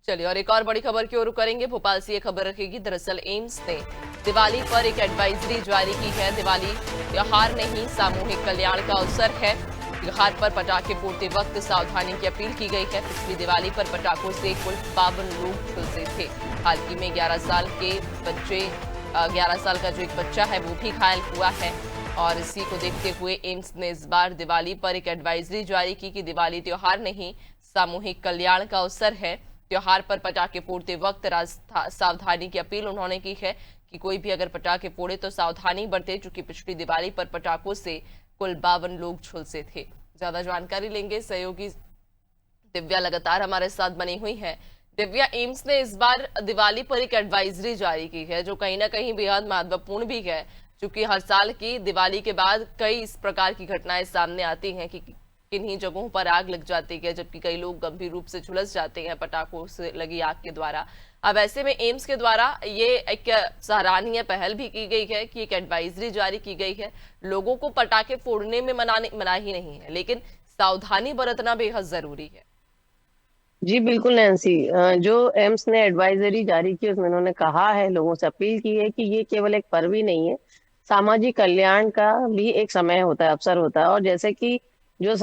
चलिए और एक और बड़ी खबर की ओर रुख करेंगे। भोपाल से ये खबर रखेगी। दरअसल एम्स ने दिवाली पर एक एडवाइजरी जारी की है। दिवाली त्योहार नहीं, सामूहिक कल्याण का अवसर है। त्योहार पर पटाखे फोड़ते वक्त सावधानी की अपील की गई है। पिछली दिवाली पर पटाखों से कुल 52 लोग झुलसे थे। हाल ही में 11 साल के बच्चे 11 साल का जो एक बच्चा है वो भी घायल हुआ है। और इसी को देखते हुए एम्स ने इस बार दिवाली पर एक एडवाइजरी जारी की कि दिवाली त्योहार नहीं, सामूहिक कल्याण का अवसर है। त्योहार पर पटाखे फोड़ते वक्त सावधानी की अपील उन्होंने की है कि कोई भी अगर पटाखे फोड़े तो सावधानी बरते, चूंकि पिछली दिवाली पर पटाखों से कुल 52 लोग झुलसे थे। ज्यादा जानकारी लेंगे, सहयोगी दिव्या लगातार हमारे साथ बनी हुई है। दिव्या, एम्स ने इस बार दिवाली पर एक एडवाइजरी जारी की है जो कहीं ना कहीं बेहद महत्वपूर्ण भी है, क्योंकि हर साल की दिवाली के बाद कई इस प्रकार की घटनाएं सामने आती हैं कि किन्हीं जगहों पर आग लग जाती है, जबकि कई लोग गंभीर रूप से झुलस जाते हैं पटाखों से लगी आग के द्वारा। अब ऐसे में एम्स के द्वारा ये एक सराहनीय पहल भी की गई है कि एक एडवाइजरी जारी की गई है। लोगों को पटाखे फोड़ने में मनाही नहीं है, लेकिन सावधानी बरतना बेहद जरूरी है। जी बिल्कुल नैन्सी, जो एम्स ने एडवाइजरी जारी की उसमें उन्होंने कहा है, लोगों से अपील की है कि ये केवल एक पर्व ही नहीं है, सामाजिक कल्याण का भी एक समय होता है, अवसर होता है। और जैसे कि जो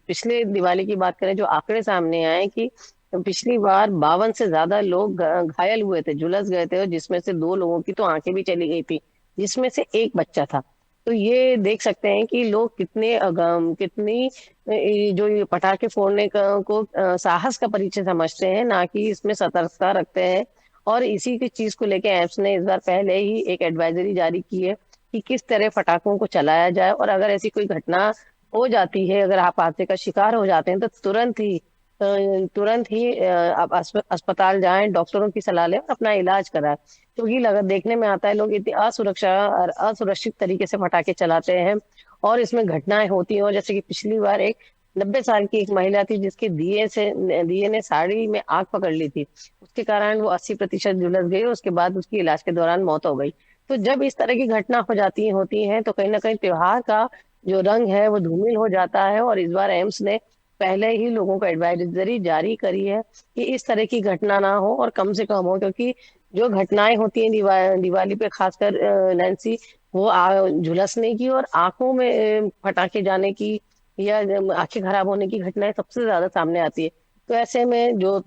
पिछले दिवाली की बात करें, जो आंकड़े सामने आए कि पिछली बार 52 से ज्यादा लोग घायल हुए थे, झुलस गए थे, और जिसमें से 2 लोगों की तो आंखें भी चली गई थी, जिसमें से एक बच्चा था। तो ये देख सकते हैं कि लोग कितने अगम, कितनी जो ये पटाखे फोड़ने को साहस का परिचय समझते हैं, ना कि इसमें सतर्कता रखते हैं। और इसी की चीज को लेके एप्स ने इस बार पहले ही एक एडवाइजरी जारी की है कि किस तरह पटाखों को चलाया जाए, और अगर ऐसी कोई घटना हो जाती है, अगर आप हादसे का शिकार हो जाते हैं, तो तुरंत ही आप अस्पताल जाएं, डॉक्टरों की सलाह लें और अपना इलाज कराएं। क्योंकि देखने में आता है लोग इतनी असुरक्षा और असुरक्षित तरीके से पटाखे चलाते हैं, और इसमें घटनाएं होती हैं। और जैसे कि पिछली बार एक 90 साल की एक महिला थी, जिसके दिए ने साड़ी में आग पकड़ ली थी, उसके कारण वो 80% झुलस गई, उसके बाद उसकी इलाज के दौरान मौत हो गई। तो जब इस तरह की घटना हो जाती होती है, तो कहीं ना कहीं त्योहार का जो रंग है वो धूमिल हो जाता है। और इस बार एम्स ने पहले ही लोगों को एडवाइजरी जारी करी है कि इस तरह की घटना ना हो और कम से कम हो, क्योंकि जो घटनाएं होती हैं दिवाली पे खासकर नैन्सी, वो झुलसने की और आंखों में फटाके जाने की या आंखें खराब होने की घटनाएं सबसे ज्यादा सामने आती है। तो ऐसे में जो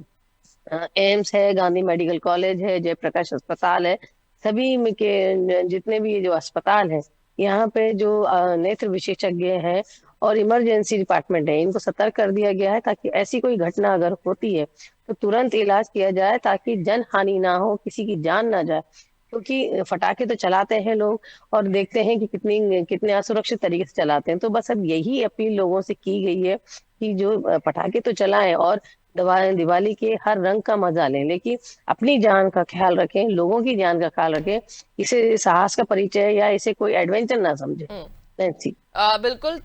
एम्स है, गांधी मेडिकल कॉलेज है, जयप्रकाश अस्पताल है, सभी में के जितने भी जो अस्पताल है, यहाँ पे जो नेत्र विशेषज्ञ हैं और इमरजेंसी डिपार्टमेंट है, इनको सतर्क कर दिया गया है, ताकि ऐसी कोई घटना अगर होती है तो तुरंत इलाज किया जाए, ताकि जन हानि ना हो, किसी की जान ना जाए। क्योंकि फटाके तो चलाते हैं लोग, और देखते हैं कि कितने असुरक्षित तरीके से चलाते हैं। तो बस अब यही अपील लोगों से की गई है कि जो पटाखे तो चलाएं, और दिवाली के हर रंग का मजा लें, लेकिन अपनी जान का ख्याल रखें, लोगों की जान का ख्याल रखें। इसे साहस का परिचय या इसे कोई एडवेंचर ना समझे। हम्म। नैन्सी। बिल्कुल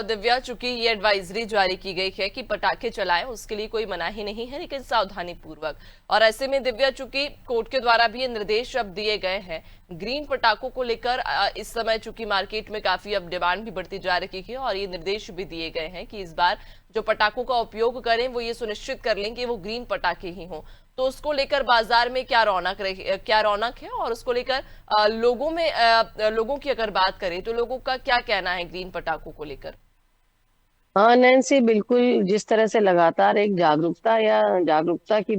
दिव्या, चूंकि ये एडवाइजरी जारी की गई है कि पटाखे चलाएं, उसके लिए कोई मनाही नहीं है, लेकिन सावधानी पूर्वक। और ऐसे में दिव्या, चूंकि कोर्ट के द्वारा भी ये निर्देश अब दिए गए हैं ग्रीन पटाखों को लेकर, इस समय चूंकि मार्केट में काफी अब डिमांड भी बढ़ती जा रही है, और ये निर्देश भी दिए गए हैं कि इस बार जो पटाखों का उपयोग करें वो ये सुनिश्चित कर लें कि वो ग्रीन पटाखे ही हों। तो उसको लेकर बाजार में क्या रौनक है, और उसको लेकर लोगों की अगर बात करें तो लोगों का क्या कहना है ग्रीन पटाखों को लेकर? हाँ नैन्सी, बिल्कुल। जिस तरह से लगातार एक जागरूकता की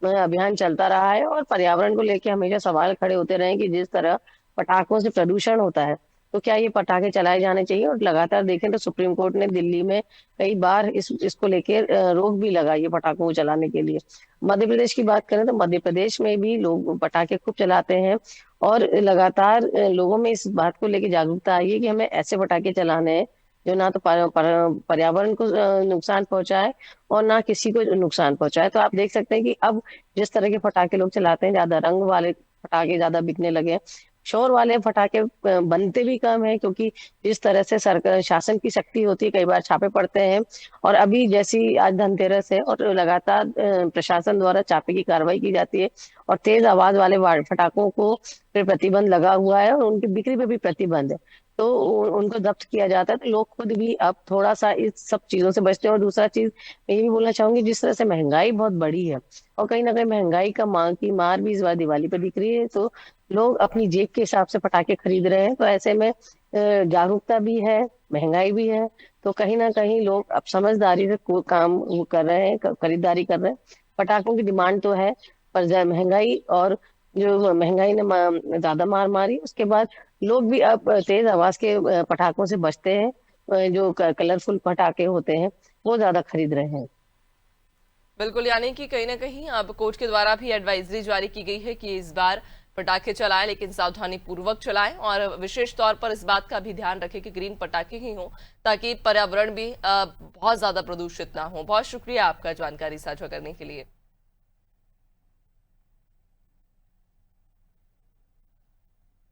अभियान चलता रहा है, और पर्यावरण को लेकर हमेशा सवाल खड़े होते रहे कि जिस तरह पटाखों से प्रदूषण होता है, तो क्या ये पटाखे चलाए जाने चाहिए। और लगातार देखें तो सुप्रीम कोर्ट ने दिल्ली में कई बार इसको लेकर रोक भी लगाई है पटाखों को चलाने के लिए। मध्य प्रदेश की बात करें तो मध्य प्रदेश में भी लोग पटाखे खूब चलाते हैं, और लगातार लोगों में इस बात को लेकर जागरूकता आई है कि हमें ऐसे पटाखे चलाने हैं जो ना तो पर्यावरण को नुकसान पहुंचाए, और ना किसी को नुकसान पहुंचाए। तो आप देख सकते हैं कि अब जिस तरह के पटाखे लोग चलाते हैं, ज्यादा रंग वाले पटाखे ज्यादा बिकने लगे हैं। शोर वाले पटाखे बनते भी कम है, क्योंकि जिस तरह से सरकार शासन की शक्ति होती है, कई बार छापे पड़ते हैं। और अभी जैसी आज धनतेरस है, और लगातार प्रशासन द्वारा छापे की कार्रवाई की जाती है, और तेज आवाज वाले पटाखों को पे प्रतिबंध लगा हुआ है, और उनकी बिक्री पे भी प्रतिबंध है। तो उनको जब्त किया जाता है। तो लोग खुद भी अब थोड़ा सा इस सब चीजों से बचते हैं। और दूसरा चीज मैं ये भी बोलना चाहूंगी, जिस तरह से महंगाई बहुत बढ़ी है और कहीं ना कहीं महंगाई का मांग की मार भी इस बार दिवाली पे दिख रही है, तो लोग अपनी जेब के हिसाब से पटाखे खरीद रहे हैं। तो ऐसे में जागरूकता भी है, महंगाई भी है, तो कहीं ना कहीं लोग अब समझदारी से काम वो कर रहे हैं, खरीदारी कर रहे हैं। पटाखों की डिमांड तो है, पर महंगाई और जो महंगाई ने ज्यादा मार मारी, उसके बाद लोग भी अब तेज आवाज के पटाखों से बचते हैं। जो कलरफुल पटाखे होते हैं वो ज्यादा खरीद रहे हैं। बिल्कुल, यानी कि कहीं ना कहीं अब कोर्ट के द्वारा भी एडवाइजरी जारी की गई है कि इस बार पटाखे चलाएं, लेकिन सावधानी पूर्वक चलाएं और विशेष तौर पर इस बात का भी ध्यान रखें कि ग्रीन पटाखे ही हों, ताकि पर्यावरण भी बहुत ज्यादा प्रदूषित ना हो। बहुत शुक्रिया आपका जानकारी साझा करने के लिए।